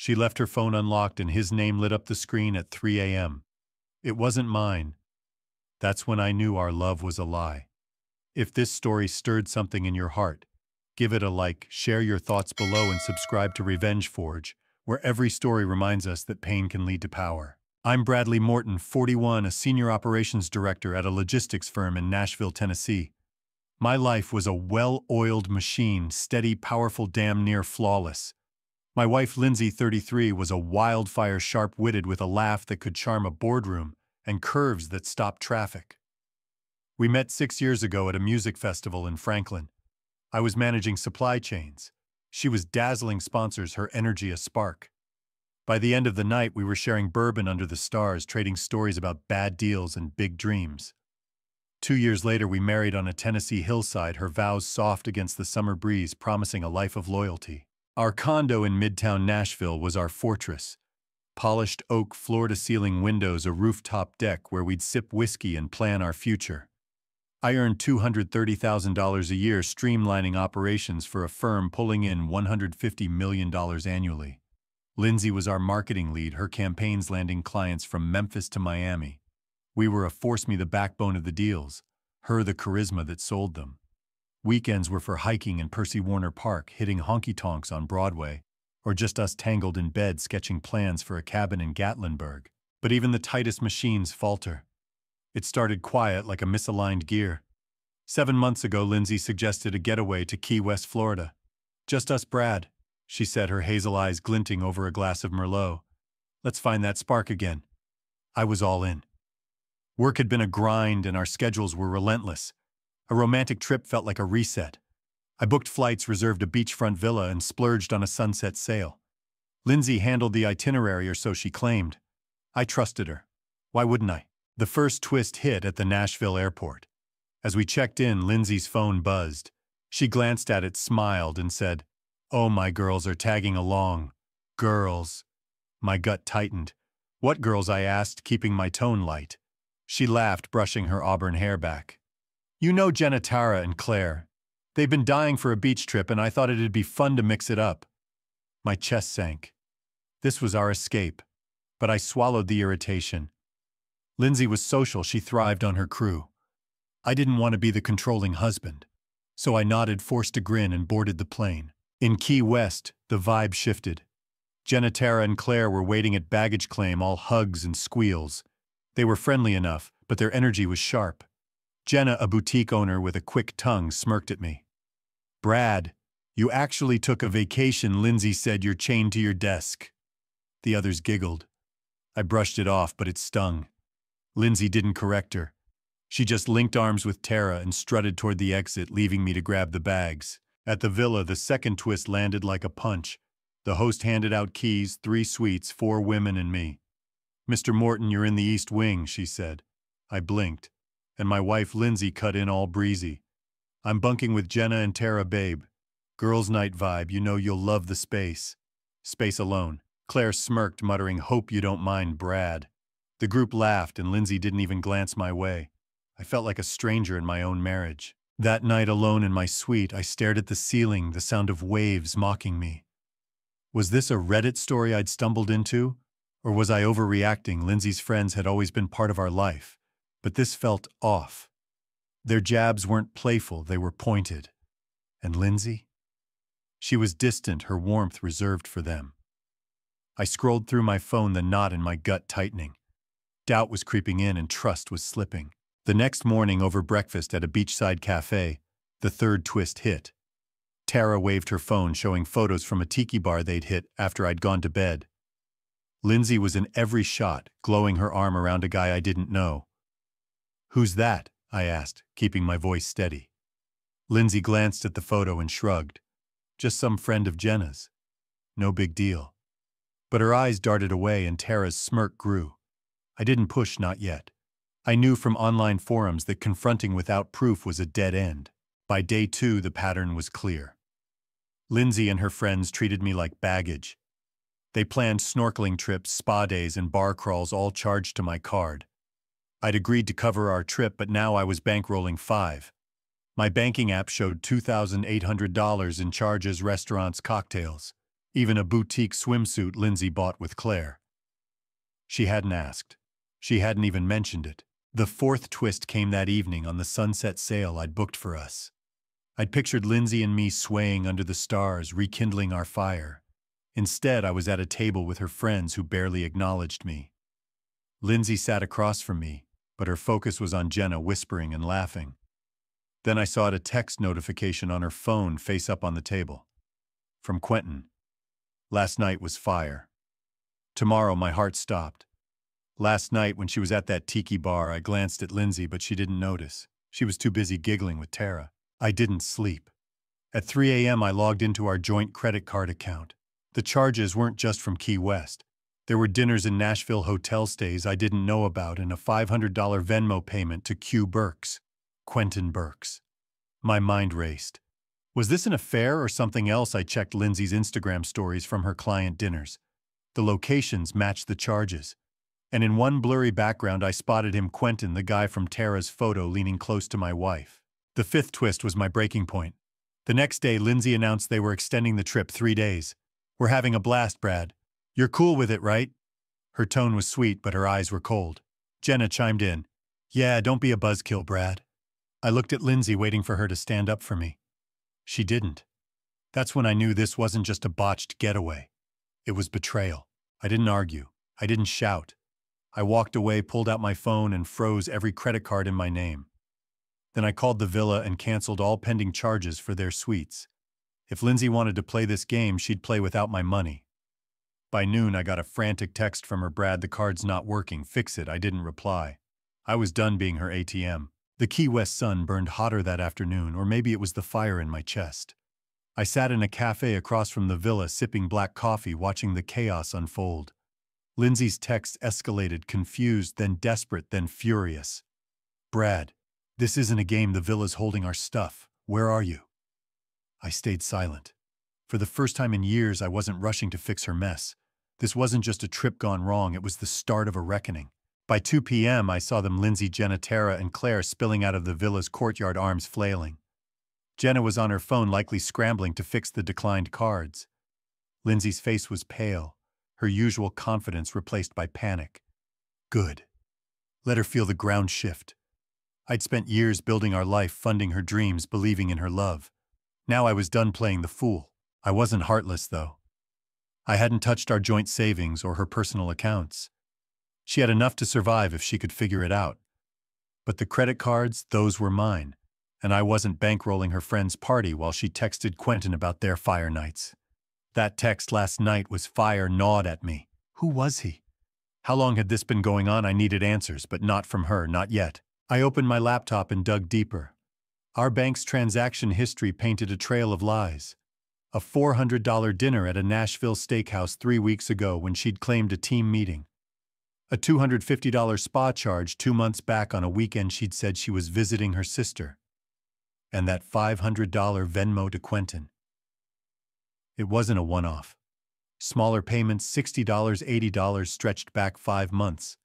She left her phone unlocked and his name lit up the screen at 3 a.m. It wasn't mine. That's when I knew our love was a lie. If this story stirred something in your heart, give it a like, share your thoughts below, and subscribe to Revenge Forge, where every story reminds us that pain can lead to power. I'm Bradley Morton, 41, a senior operations director at a logistics firm in Nashville, Tennessee. My life was a well-oiled machine, steady, powerful, damn near flawless. My wife, Lindsay, 33, was a wildfire, sharp-witted with a laugh that could charm a boardroom and curves that stopped traffic. We met 6 years ago at a music festival in Franklin. I was managing supply chains. She was dazzling sponsors, her energy a spark. By the end of the night, we were sharing bourbon under the stars, trading stories about bad deals and big dreams. 2 years later, we married on a Tennessee hillside, her vows soft against the summer breeze, promising a life of loyalty. Our condo in Midtown Nashville was our fortress. Polished oak floor-to-ceiling windows, a rooftop deck where we'd sip whiskey and plan our future. I earned $230,000 a year streamlining operations for a firm pulling in $150 million annually. Lindsay was our marketing lead, her campaigns landing clients from Memphis to Miami. We were a force-me-the-backbone of the deals, her the charisma that sold them. Weekends were for hiking in Percy Warner Park, hitting honky-tonks on Broadway, or just us tangled in bed sketching plans for a cabin in Gatlinburg. But even the tightest machines falter. It started quiet like a misaligned gear. 7 months ago, Lindsay suggested a getaway to Key West, Florida. Just us, Brad, she said, her hazel eyes glinting over a glass of Merlot. Let's find that spark again. I was all in. Work had been a grind and our schedules were relentless. A romantic trip felt like a reset. I booked flights, reserved a beachfront villa, and splurged on a sunset sail. Lindsay handled the itinerary, or so she claimed. I trusted her. Why wouldn't I? The first twist hit at the Nashville airport. As we checked in, Lindsay's phone buzzed. She glanced at it, smiled, and said, "Oh, my girls are tagging along." Girls. My gut tightened. What girls? I asked, keeping my tone light. She laughed, brushing her auburn hair back. You know Jenna, Tara, and Claire. They've been dying for a beach trip, and I thought it'd be fun to mix it up. My chest sank. This was our escape, but I swallowed the irritation. Lindsay was social, she thrived on her crew. I didn't want to be the controlling husband, so I nodded, forced a grin, and boarded the plane. In Key West, the vibe shifted. Jenna, Tara, and Claire were waiting at baggage claim, all hugs and squeals. They were friendly enough, but their energy was sharp. Jenna, a boutique owner with a quick tongue, smirked at me. "Brad, you actually took a vacation," Lindsay said. "You're chained to your desk." The others giggled. I brushed it off, but it stung. Lindsay didn't correct her. She just linked arms with Tara and strutted toward the exit, leaving me to grab the bags. At the villa, the second twist landed like a punch. The host handed out keys, 3 suites, 4 women and me. "Mr. Morton, you're in the East Wing," she said. I blinked, and my wife Lindsay cut in all breezy. "I'm bunking with Jenna and Tara, babe. Girls' night vibe, you know you'll love the space." Space alone. Claire smirked, muttering, "Hope you don't mind, Brad." The group laughed, and Lindsay didn't even glance my way. I felt like a stranger in my own marriage. That night, alone in my suite, I stared at the ceiling, the sound of waves mocking me. Was this a Reddit story I'd stumbled into? Or was I overreacting? Lindsay's friends had always been part of our life, but this felt off. Their jabs weren't playful, they were pointed. And Lindsay? She was distant, her warmth reserved for them. I scrolled through my phone, the knot in my gut tightening. Doubt was creeping in and trust was slipping. The next morning, over breakfast at a beachside cafe, the third twist hit. Tara waved her phone, showing photos from a tiki bar they'd hit after I'd gone to bed. Lindsay was in every shot, glowing her arm around a guy I didn't know. "Who's that?" I asked, keeping my voice steady. Lindsay glanced at the photo and shrugged. "Just some friend of Jenna's. No big deal." But her eyes darted away and Tara's smirk grew. I didn't push, not yet. I knew from online forums that confronting without proof was a dead end. By day 2, the pattern was clear. Lindsay and her friends treated me like baggage. They planned snorkeling trips, spa days, and bar crawls, all charged to my card. I'd agreed to cover our trip, but now I was bankrolling 5. My banking app showed $2,800 in charges, restaurants, cocktails. Even a boutique swimsuit Lindsay bought with Claire. She hadn't asked. She hadn't even mentioned it. The fourth twist came that evening on the sunset sail I'd booked for us. I'd pictured Lindsay and me swaying under the stars, rekindling our fire. Instead, I was at a table with her friends who barely acknowledged me. Lindsay sat across from me, but her focus was on Jenna whispering and laughing. Then I saw a text notification on her phone face up on the table. From Quentin. Last night was fire. Tomorrow my heart stopped. Last night when she was at that tiki bar, I glanced at Lindsay, but she didn't notice. She was too busy giggling with Tara. I didn't sleep. At 3 a.m. I logged into our joint credit card account. The charges weren't just from Key West. There were dinners in Nashville, hotel stays I didn't know about, and a $500 Venmo payment to Q Burks. Quentin Burks. My mind raced. Was this an affair or something else? I checked Lindsay's Instagram stories from her client dinners. The locations matched the charges. And in one blurry background I spotted him, Quentin, the guy from Tara's photo, leaning close to my wife. The fifth twist was my breaking point. The next day, Lindsay announced they were extending the trip 3 days. We're having a blast, Brad. You're cool with it, right? Her tone was sweet, but her eyes were cold. Jenna chimed in. Yeah, don't be a buzzkill, Brad. I looked at Lindsay, waiting for her to stand up for me. She didn't. That's when I knew this wasn't just a botched getaway. It was betrayal. I didn't argue. I didn't shout. I walked away, pulled out my phone, and froze every credit card in my name. Then I called the villa and canceled all pending charges for their suites. If Lindsay wanted to play this game, she'd play without my money. By noon, I got a frantic text from her. Brad, the card's not working. Fix it. I didn't reply. I was done being her ATM. The Key West sun burned hotter that afternoon, or maybe it was the fire in my chest. I sat in a cafe across from the villa, sipping black coffee, watching the chaos unfold. Lindsay's text escalated, confused, then desperate, then furious. Brad, this isn't a game. The villa's holding our stuff. Where are you? I stayed silent. For the first time in years, I wasn't rushing to fix her mess. This wasn't just a trip gone wrong, it was the start of a reckoning. By 2 p.m., I saw them, Lindsay, Jenna, Tara, and Claire, spilling out of the villa's courtyard, arms flailing. Jenna was on her phone, likely scrambling to fix the declined cards. Lindsay's face was pale, her usual confidence replaced by panic. Good. Let her feel the ground shift. I'd spent years building our life, funding her dreams, believing in her love. Now I was done playing the fool. I wasn't heartless, though. I hadn't touched our joint savings or her personal accounts. She had enough to survive if she could figure it out. But the credit cards, those were mine, and I wasn't bankrolling her friend's party while she texted Quentin about their fire nights. That text last night was fire, gnawed at me. Who was he? How long had this been going on? I needed answers, but not from her, not yet. I opened my laptop and dug deeper. Our bank's transaction history painted a trail of lies. A $400 dinner at a Nashville steakhouse 3 weeks ago when she'd claimed a team meeting. A $250 spa charge 2 months back on a weekend she'd said she was visiting her sister. And that $500 Venmo to Quentin. It wasn't a one-off. Smaller payments, $60, $80, stretched back 5 months.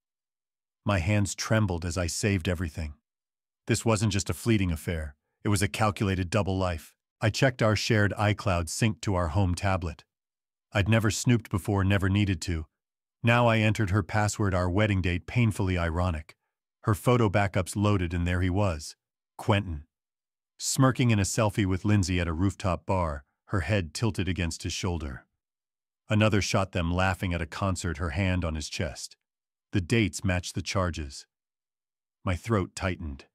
My hands trembled as I saved everything. This wasn't just a fleeting affair. It was a calculated double life. I checked our shared iCloud synced to our home tablet. I'd never snooped before, never needed to. Now I entered her password, our wedding date, painfully ironic. Her photo backups loaded, and there he was, Quentin, smirking in a selfie with Lindsay at a rooftop bar, her head tilted against his shoulder. Another shot them laughing at a concert, her hand on his chest. The dates matched the charges. My throat tightened.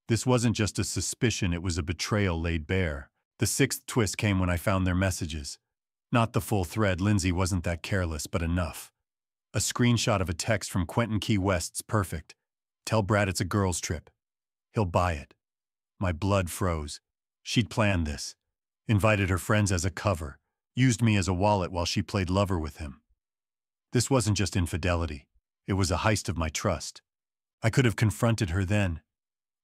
This wasn't just a suspicion, it was a betrayal laid bare. The sixth twist came when I found their messages. Not the full thread, Lindsay wasn't that careless, but enough. A screenshot of a text from Quentin, Key West's perfect. Tell Brad it's a girls' trip. He'll buy it. My blood froze. She'd planned this. Invited her friends as a cover. Used me as a wallet while she played lover with him. This wasn't just infidelity. It was a heist of my trust. I could have confronted her then.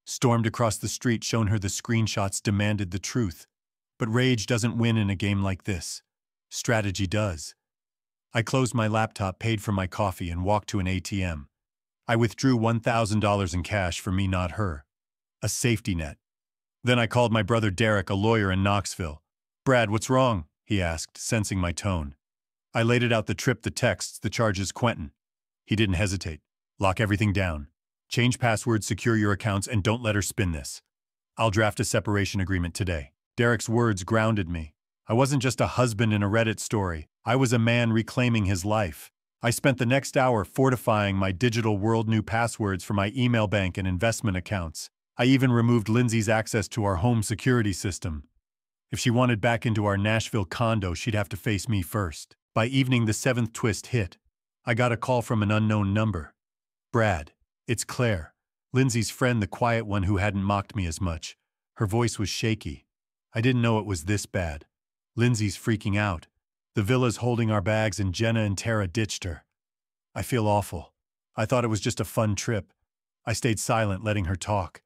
Stormed across the street, shown her the screenshots, demanded the truth. But rage doesn't win in a game like this. Strategy does. I closed my laptop, paid for my coffee, and walked to an ATM. I withdrew $1,000 in cash for me, not her. A safety net. Then I called my brother Derek, a lawyer in Knoxville. Brad, what's wrong? he asked, sensing my tone. I laid it out: the trip, the texts, the charges. Quentin. He didn't hesitate. Lock everything down. Change passwords, secure your accounts, and don't let her spin this. I'll draft a separation agreement today. Derek's words grounded me. I wasn't just a husband in a Reddit story. I was a man reclaiming his life. I spent the next hour fortifying my digital world, new passwords for my email bank and investment accounts. I even removed Lindsay's access to our home security system. If she wanted back into our Nashville condo, she'd have to face me first. By evening, the seventh twist hit. I got a call from an unknown number. Brad, it's Claire, Lindsay's friend, the quiet one who hadn't mocked me as much. Her voice was shaky. I didn't know it was this bad. Lindsay's freaking out. The villa's holding our bags and Jenna and Tara ditched her. I feel awful. I thought it was just a fun trip. I stayed silent, letting her talk.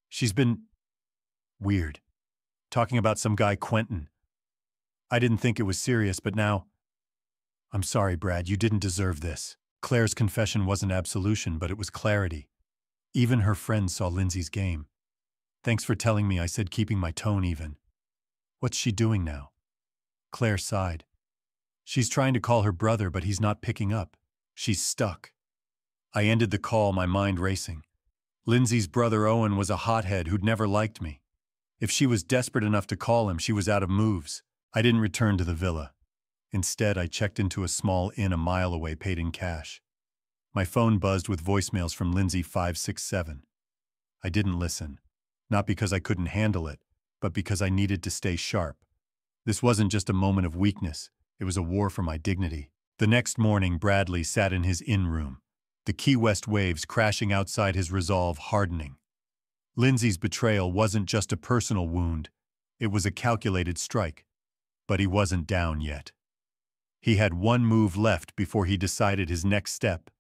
She's been weird. Talking about some guy, Quentin. I didn't think it was serious, but now... I'm sorry, Brad, you didn't deserve this. Claire's confession wasn't absolution, but it was clarity. Even her friends saw Lindsay's game. Thanks for telling me, I said, keeping my tone even. What's she doing now? Claire sighed. She's trying to call her brother, but he's not picking up. She's stuck. I ended the call, my mind racing. Lindsay's brother Owen was a hothead who'd never liked me. If she was desperate enough to call him, she was out of moves. I didn't return to the villa. Instead, I checked into a small inn a mile away, paid in cash. My phone buzzed with voicemails from Lindsay 567. I didn't listen. Not because I couldn't handle it, but because I needed to stay sharp. This wasn't just a moment of weakness. It was a war for my dignity. The next morning, Bradley sat in his inn room, the Key West waves crashing outside, his resolve hardening. Lindsay's betrayal wasn't just a personal wound. It was a calculated strike. But he wasn't down yet. He had one move left before he decided his next step,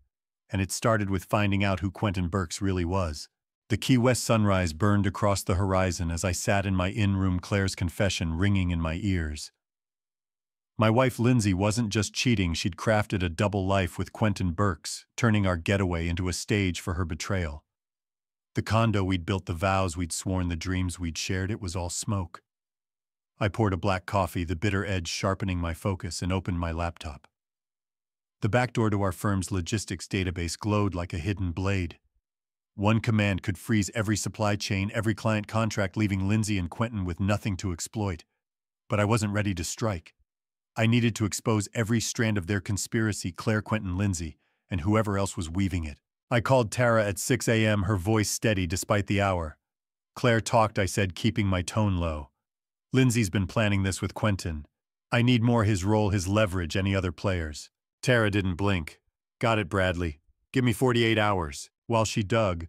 and it started with finding out who Quentin Burks really was. The Key West sunrise burned across the horizon as I sat in my inn room, Claire's confession ringing in my ears. My wife Lindsay wasn't just cheating, she'd crafted a double life with Quentin Burks, turning our getaway into a stage for her betrayal. The condo we'd built, the vows we'd sworn, the dreams we'd shared, it was all smoke. I poured a black coffee, the bitter edge sharpening my focus, and opened my laptop. The back door to our firm's logistics database glowed like a hidden blade. One command could freeze every supply chain, every client contract, leaving Lindsay and Quentin with nothing to exploit. But I wasn't ready to strike. I needed to expose every strand of their conspiracy, Claire, Quentin, Lindsay, and whoever else was weaving it. I called Tara at 6 a.m., her voice steady despite the hour. Claire talked, I said, keeping my tone low. Lindsay's been planning this with Quentin. I need more his role, his leverage, any other players. Tara didn't blink. Got it, Bradley. Give me 48 hours. While she dug,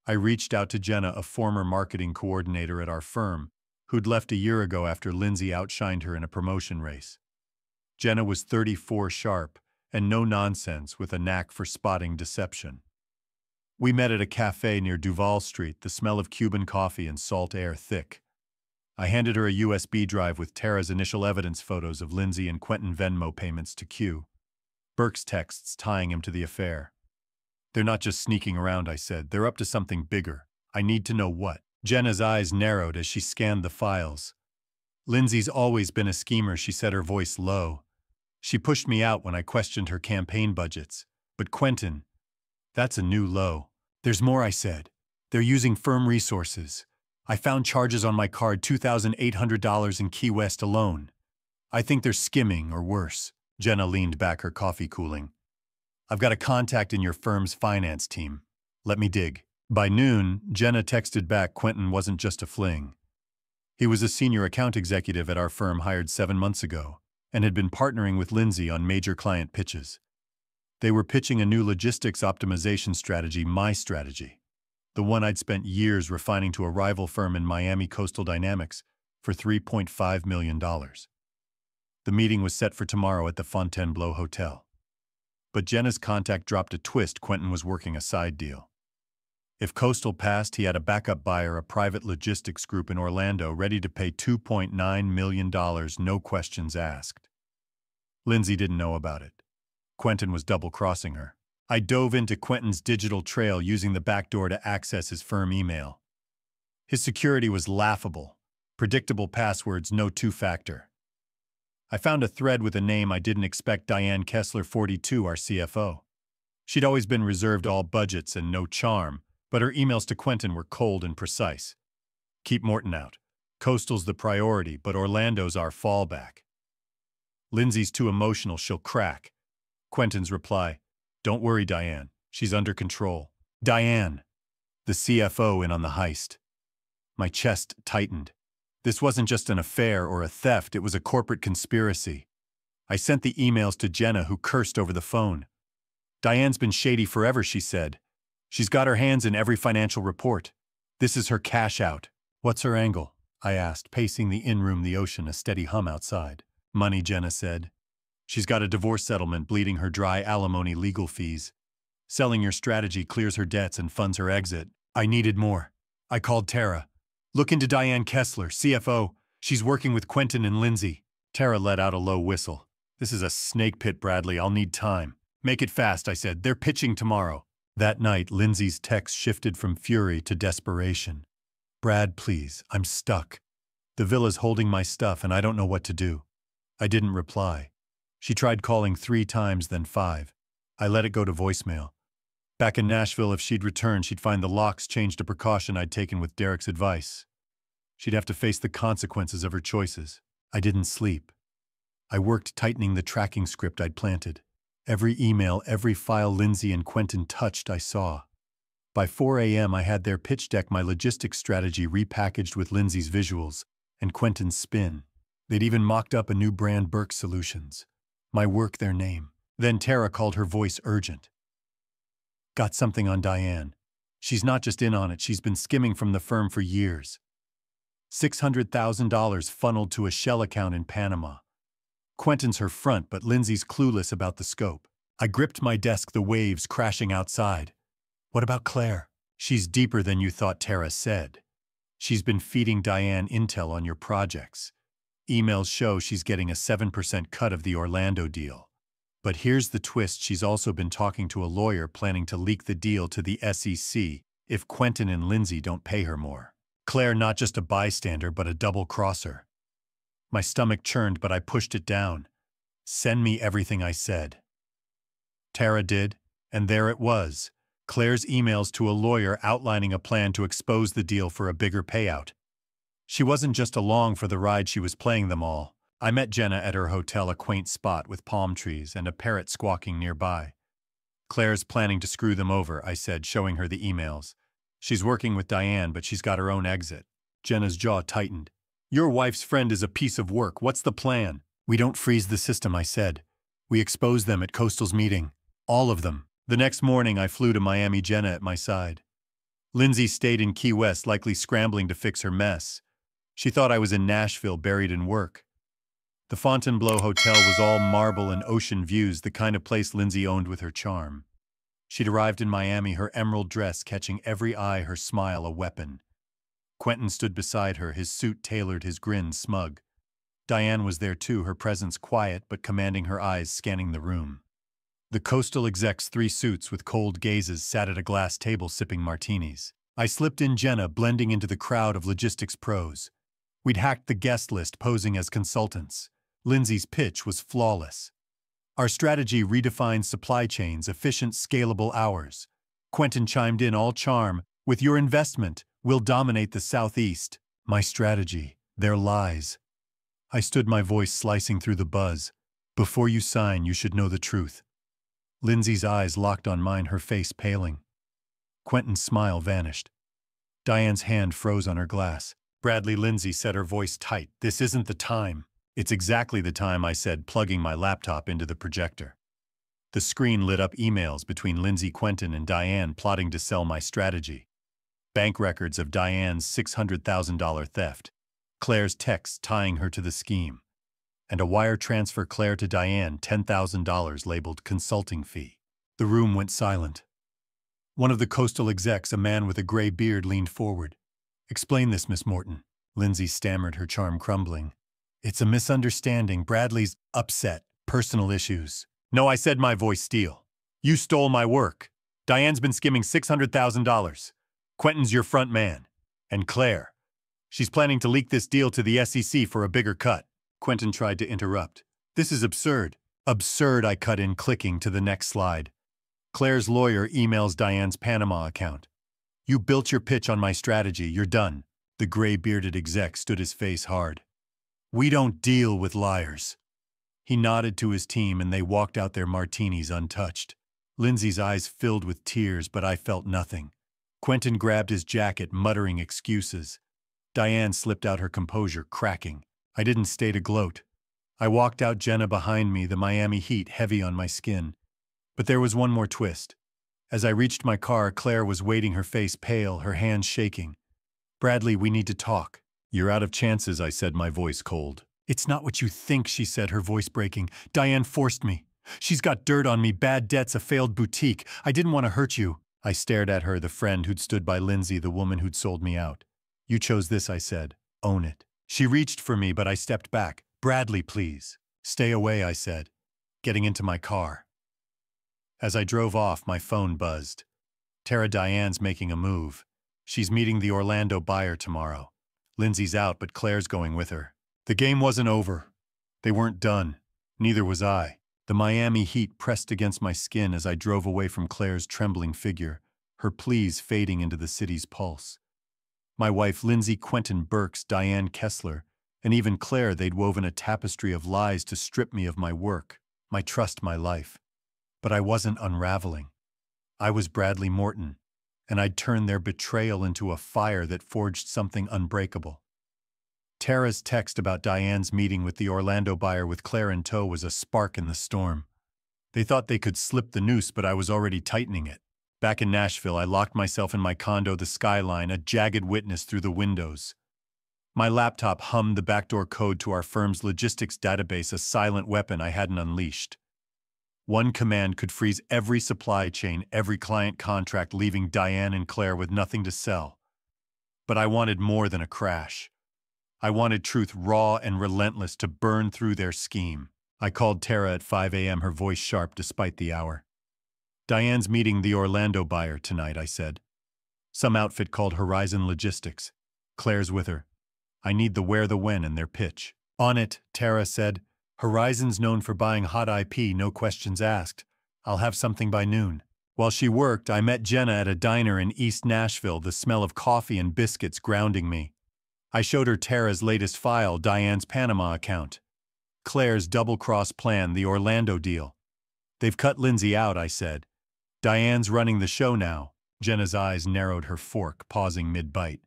I reached out to Jenna, a former marketing coordinator at our firm, who'd left a year ago after Lindsay outshined her in a promotion race. Jenna was 34 sharp and no nonsense, with a knack for spotting deception. We met at a cafe near Duval Street, the smell of Cuban coffee and salt air thick. I handed her a USB drive with Tara's initial evidence photos of Lindsay and Quentin Venmo payments to Q. Burke's texts tying him to the affair. They're not just sneaking around, I said. They're up to something bigger. I need to know what. Jenna's eyes narrowed as she scanned the files. Lindsay's always been a schemer, she said, her voice low. She pushed me out when I questioned her campaign budgets. But Quentin, that's a new low. There's more, I said. They're using firm resources. I found charges on my card, $2,800 in Key West alone. I think they're skimming, or worse. Jenna leaned back, her coffee cooling. I've got a contact in your firm's finance team. Let me dig. By noon, Jenna texted back Quentin wasn't just a fling. He was a senior account executive at our firm, hired 7 months ago, and had been partnering with Lindsay on major client pitches. They were pitching a new logistics optimization strategy, my strategy, the one I'd spent years refining, to a rival firm in Miami, Coastal Dynamics, for $3.5 million. The meeting was set for tomorrow at the Fontainebleau Hotel. But Jenna's contact dropped a twist. Quentin was working a side deal. If Coastal passed, he had a backup buyer, a private logistics group in Orlando, ready to pay $2.9 million, no questions asked. Lindsay didn't know about it. Quentin was double-crossing her. I dove into Quentin's digital trail, using the back door to access his firm email. His security was laughable. Predictable passwords, no two-factor. I found a thread with a name I didn't expect: Diane Kessler, 42, our CFO. She'd always been reserved all budgets and no charm, but her emails to Quentin were cold and precise. Keep Morton out. Coastal's the priority, but Orlando's our fallback. Lindsay's too emotional, she'll crack. Quentin's reply: don't worry, Diane. She's under control. Diane, the CFO, in on the heist. My chest tightened. This wasn't just an affair or a theft, it was a corporate conspiracy. I sent the emails to Jenna, who cursed over the phone. Diane's been shady forever, she said. She's got her hands in every financial report. This is her cash out. What's her angle? I asked, pacing the in-room, the ocean, a steady hum outside. Money, Jenna said. She's got a divorce settlement bleeding her dry, alimony, legal fees. Selling your strategy clears her debts and funds her exit. I needed more. I called Tara. Look into Diane Kessler, CFO. She's working with Quentin and Lindsay. Tara let out a low whistle. This is a snake pit, Bradley. I'll need time. Make it fast, I said. They're pitching tomorrow. That night, Lindsay's text shifted from fury to desperation. Brad, please, I'm stuck. The villa's holding my stuff and I don't know what to do. I didn't reply. She tried calling 3 times, then 5. I let it go to voicemail. Back in Nashville, if she'd return, she'd find the locks changed, a precaution I'd taken with Derek's advice. She'd have to face the consequences of her choices. I didn't sleep. I worked tightening the tracking script I'd planted. Every email, every file Lindsay and Quentin touched, I saw. By 4 a.m., I had their pitch deck, my logistics strategy repackaged with Lindsay's visuals and Quentin's spin. They'd even mocked up a new brand, Burke Solutions. My work, their name. Then Tara called, her voice urgent. Got something on Diane. She's not just in on it, she's been skimming from the firm for years. $600,000 funneled to a shell account in Panama. Quentin's her front, but Lindsay's clueless about the scope. I gripped my desk, the waves crashing outside. What about Claire? She's deeper than you thought, Tara said. She's been feeding Diane intel on your projects. Emails show she's getting a 7% cut of the Orlando deal. But here's the twist: she's also been talking to a lawyer planning to leak the deal to the SEC if Quentin and Lindsay don't pay her more. Claire, not just a bystander, but a double-crosser. My stomach churned, but I pushed it down. Send me everything, I said. Tara did, and there it was. Claire's emails to a lawyer outlining a plan to expose the deal for a bigger payout. She wasn't just along for the ride, she was playing them all. I met Jenna at her hotel, a quaint spot with palm trees and a parrot squawking nearby. Claire's planning to screw them over, I said, showing her the emails. She's working with Diane, but she's got her own exit. Jenna's jaw tightened. Your wife's friend is a piece of work. What's the plan? We don't freeze the system, I said. We expose them at Coastal's meeting. All of them. The next morning, I flew to Miami, Jenna at my side. Lindsay stayed in Key West, likely scrambling to fix her mess. She thought I was in Nashville, buried in work. The Fontainebleau Hotel was all marble and ocean views, the kind of place Lindsay owned with her charm. She'd arrived in Miami, her emerald dress catching every eye, her smile a weapon. Quentin stood beside her, his suit tailored, his grin smug. Diane was there too, her presence quiet but commanding, her eyes scanning the room. The Coastal execs, 3 suits with cold gazes, sat at a glass table sipping martinis. I slipped in, Jenna blending into the crowd of logistics pros. We'd hacked the guest list, posing as consultants. Lindsay's pitch was flawless. Our strategy redefined supply chains, efficient, scalable hours. Quentin chimed in, all charm. With your investment, we'll dominate the Southeast. My strategy, their lies. I stood, my voice slicing through the buzz. Before you sign, you should know the truth. Lindsay's eyes locked on mine, her face paling. Quentin's smile vanished. Diane's hand froze on her glass. Bradley, Lindsay said, her voice tight. This isn't the time. It's exactly the time, I said, plugging my laptop into the projector. The screen lit up emails between Lindsay, Quentin, and Diane plotting to sell my strategy. Bank records of Diane's $600,000 theft. Claire's text tying her to the scheme. And a wire transfer, Claire to Diane, $10,000 labeled consulting fee. The room went silent. One of the Coastal execs, a man with a gray beard, leaned forward. Explain this, Miss Morton. Lindsay stammered, her charm crumbling. It's a misunderstanding. Bradley's upset. Personal issues. No, I said, my voice steel. You stole my work. Diane's been skimming $600,000. Quentin's your front man. And Claire. She's planning to leak this deal to the SEC for a bigger cut. Quentin tried to interrupt. This is absurd. Absurd, I cut in, clicking to the next slide. Claire's lawyer emails Diane's Panama account. You built your pitch on my strategy, you're done. The gray-bearded exec stood his face hard. We don't deal with liars. He nodded to his team and they walked out their martinis untouched. Lindsay's eyes filled with tears, but I felt nothing. Quentin grabbed his jacket, muttering excuses. Diane slipped out her composure, cracking. I didn't stay to gloat. I walked out, Jenna behind me, the Miami heat heavy on my skin. But there was one more twist. As I reached my car, Claire was waiting, her face pale, her hands shaking. Bradley, we need to talk. You're out of chances, I said, my voice cold. It's not what you think, she said, her voice breaking. Diane forced me. She's got dirt on me, bad debts, a failed boutique. I didn't want to hurt you. I stared at her, the friend who'd stood by Lindsay, the woman who'd sold me out. You chose this, I said. Own it. She reached for me, but I stepped back. Bradley, please. Stay away, I said, getting into my car. As I drove off, my phone buzzed. Tara, Diane's making a move. She's meeting the Orlando buyer tomorrow. Lindsay's out, but Claire's going with her. The game wasn't over. They weren't done. Neither was I. The Miami heat pressed against my skin as I drove away from Claire's trembling figure, her pleas fading into the city's pulse. My wife, Lindsay, Quentin Burks, Diane Kessler, and even Claire, they'd woven a tapestry of lies to strip me of my work, my trust, my life. But I wasn't unraveling. I was Bradley Morton, and I'd turned their betrayal into a fire that forged something unbreakable. Tara's text about Diane's meeting with the Orlando buyer with Claire in tow was a spark in the storm. They thought they could slip the noose, but I was already tightening it. Back in Nashville, I locked myself in my condo, the skyline, a jagged witness through the windows. My laptop hummed the backdoor code to our firm's logistics database, a silent weapon I hadn't unleashed. One command could freeze every supply chain, every client contract, leaving Diane and Claire with nothing to sell. But I wanted more than a crash. I wanted truth, raw and relentless, to burn through their scheme. I called Tara at 5 a.m., her voice sharp despite the hour. Diane's meeting the Orlando buyer tonight, I said. Some outfit called Horizon Logistics. Claire's with her. I need the where, the when, and their pitch. On it, Tara said. Horizon's known for buying hot IP, no questions asked. I'll have something by noon. While she worked, I met Jenna at a diner in East Nashville, the smell of coffee and biscuits grounding me. I showed her Tara's latest file, Diane's Panama account. Claire's double-cross plan, the Orlando deal. They've cut Lindsay out, I said. Diane's running the show now. Jenna's eyes narrowed, her fork pausing mid-bite.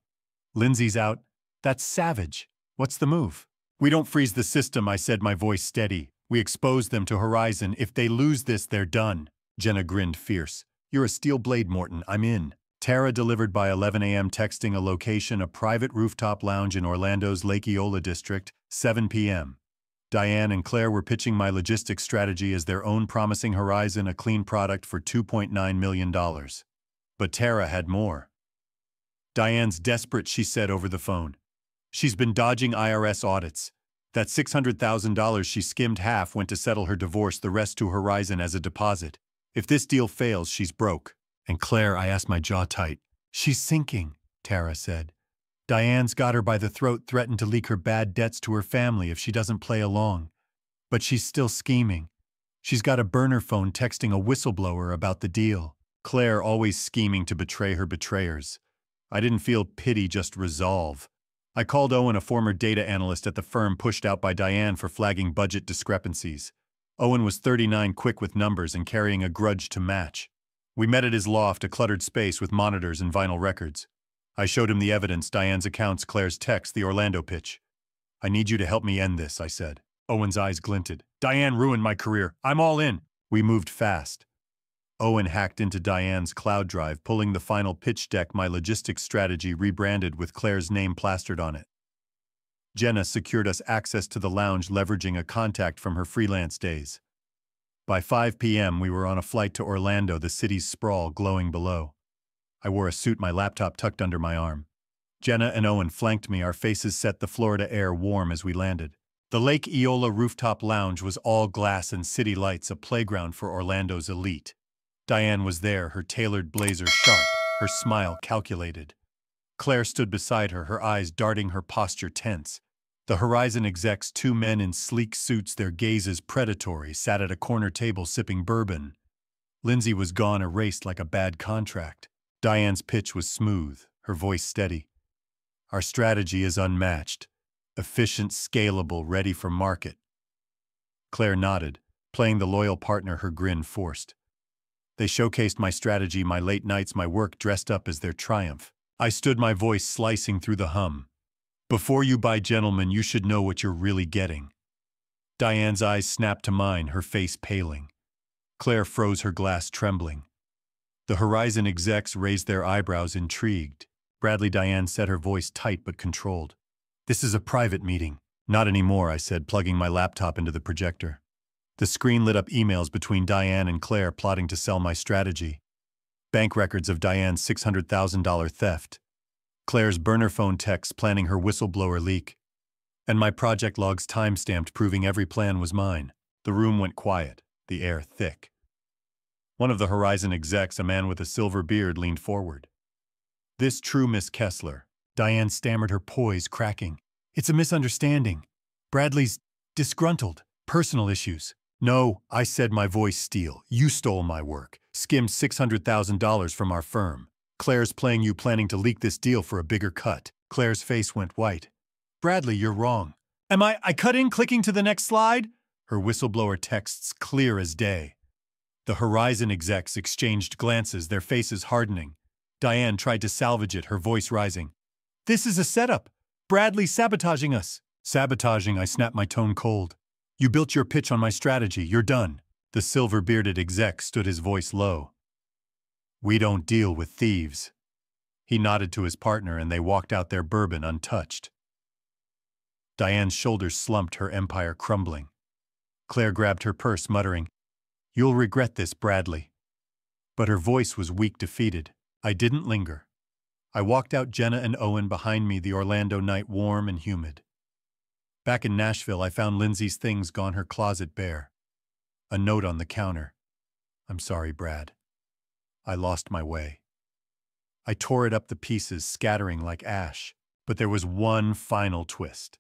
Lindsay's out? That's savage. What's the move? We don't freeze the system, I said, my voice steady. We expose them to Horizon. If they lose this, they're done. Jenna grinned fierce. You're a steel blade, Morton. I'm in. Tara delivered by 11 a.m., texting a location, a private rooftop lounge in Orlando's Lake Eola district, 7 p.m. Diane and Claire were pitching my logistics strategy as their own, promising Horizon a clean product for $2.9 million. But Tara had more. Diane's desperate, she said over the phone. She's been dodging IRS audits. That $600,000 she skimmed, half went to settle her divorce, the rest to Horizon as a deposit. If this deal fails, she's broke. And Claire, I asked, my jaw tight. She's sinking, Tara said. Diane's got her by the throat, threatened to leak her bad debts to her family if she doesn't play along. But she's still scheming. She's got a burner phone texting a whistleblower about the deal. Claire always scheming to betray her betrayers. I didn't feel pity, just resolve. I called Owen, a former data analyst at the firm pushed out by Diane for flagging budget discrepancies. Owen was 39, quick with numbers and carrying a grudge to match. We met at his loft, a cluttered space with monitors and vinyl records. I showed him the evidence, Diane's accounts, Claire's text, the Orlando pitch. I need you to help me end this, I said. Owen's eyes glinted. Diane ruined my career. I'm all in. We moved fast. Owen hacked into Diane's cloud drive, pulling the final pitch deck, my logistics strategy rebranded with Claire's name plastered on it. Jenna secured us access to the lounge, leveraging a contact from her freelance days. By 5 p.m., we were on a flight to Orlando, the city's sprawl glowing below. I wore a suit, my laptop tucked under my arm. Jenna and Owen flanked me, our faces set, the Florida air warm as we landed. The Lake Eola rooftop lounge was all glass and city lights, a playground for Orlando's elite. Diane was there, her tailored blazer sharp, her smile calculated. Claire stood beside her, her eyes darting, her posture tense. The Horizon execs, two men in sleek suits, their gazes predatory, sat at a corner table sipping bourbon. Lindsay was gone, erased like a bad contract. Diane's pitch was smooth, her voice steady. Our strategy is unmatched. Efficient, scalable, ready for market. Claire nodded, playing the loyal partner, her grin forced. They showcased my strategy, my late nights, my work dressed up as their triumph. I stood, my voice slicing through the hum. Before you buy, gentlemen, you should know what you're really getting. Diane's eyes snapped to mine, her face paling. Claire froze, her glass trembling. The Horizon execs raised their eyebrows, intrigued. Bradley, Diane said, her voice tight but controlled. This is a private meeting. Not anymore, I said, plugging my laptop into the projector. The screen lit up emails between Diane and Claire plotting to sell my strategy. Bank records of Diane's $600,000 theft. Claire's burner phone texts planning her whistleblower leak. And my project logs timestamped proving every plan was mine. The room went quiet, the air thick. One of the Horizon execs, a man with a silver beard, leaned forward. This true, Miss Kessler? Diane stammered, her poise cracking. It's a misunderstanding. Bradley's disgruntled. Personal issues. No, I said, my voice steel. You stole my work. Skimmed $600,000 from our firm. Claire's playing you, planning to leak this deal for a bigger cut. Claire's face went white. Bradley, you're wrong. Am I cut in, clicking to the next slide? Her whistleblower texts clear as day. The Horizon execs exchanged glances, their faces hardening. Diane tried to salvage it, her voice rising. This is a setup. Bradley's sabotaging us. Sabotaging, I snapped, my tone cold. You built your pitch on my strategy. You're done. The silver-bearded exec stood, his voice low. We don't deal with thieves. He nodded to his partner and they walked out, their bourbon untouched. Diane's shoulders slumped, her empire crumbling. Claire grabbed her purse, muttering, You'll regret this, Bradley. But her voice was weak, defeated. I didn't linger. I walked out, Jenna and Owen behind me, the Orlando night warm and humid. Back in Nashville, I found Lindsay's things gone, her closet bare. A note on the counter. I'm sorry, Brad. I lost my way. I tore it up, the pieces scattering like ash. But there was one final twist.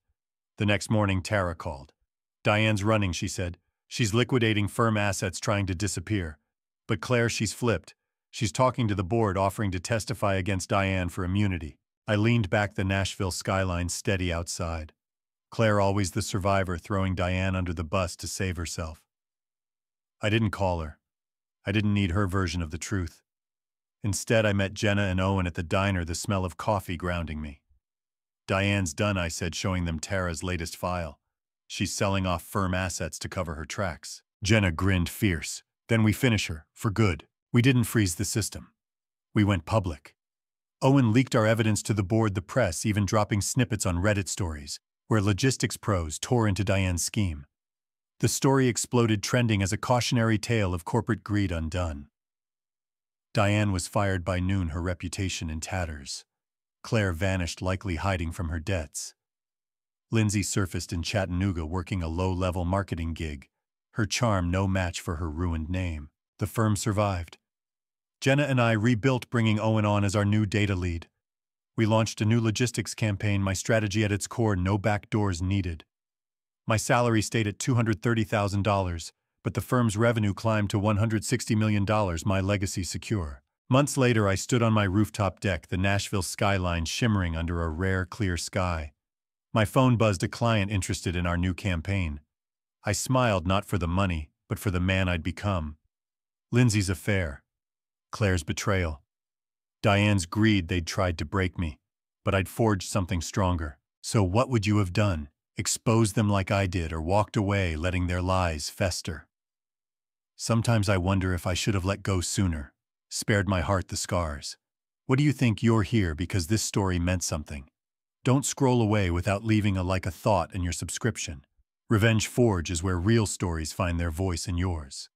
The next morning, Tara called. Diane's running, she said. She's liquidating firm assets, trying to disappear. But Claire, she's flipped. She's talking to the board, offering to testify against Diane for immunity. I leaned back, the Nashville skyline steady outside. Claire, always the survivor, throwing Diane under the bus to save herself. I didn't call her. I didn't need her version of the truth. Instead, I met Jenna and Owen at the diner, the smell of coffee grounding me. Diane's done, I said, showing them Tara's latest file. She's selling off firm assets to cover her tracks. Jenna grinned fierce. Then we finish her, for good. We didn't freeze the system. We went public. Owen leaked our evidence to the board, the press, even dropping snippets on Reddit stories, where logistics pros tore into Diane's scheme. The story exploded, trending as a cautionary tale of corporate greed undone. Diane was fired by noon, her reputation in tatters. Claire vanished, likely hiding from her debts. Lindsay surfaced in Chattanooga, working a low-level marketing gig. Her charm no match for her ruined name. The firm survived. Jenna and I rebuilt, bringing Owen on as our new data lead. We launched a new logistics campaign, my strategy at its core, no backdoors needed. My salary stayed at $230,000, but the firm's revenue climbed to $160 million, my legacy secure. Months later, I stood on my rooftop deck, the Nashville skyline shimmering under a rare, clear sky. My phone buzzed, a client interested in our new campaign. I smiled, not for the money, but for the man I'd become. Lindsay's affair. Claire's betrayal. Diane's greed, they'd tried to break me, but I'd forged something stronger. So what would you have done? Exposed them like I did, or walked away, letting their lies fester? Sometimes I wonder if I should have let go sooner, spared my heart the scars. What do you think? You're here because this story meant something. Don't scroll away without leaving a thought in your subscription. Revenge Forge is where real stories find their voice in yours.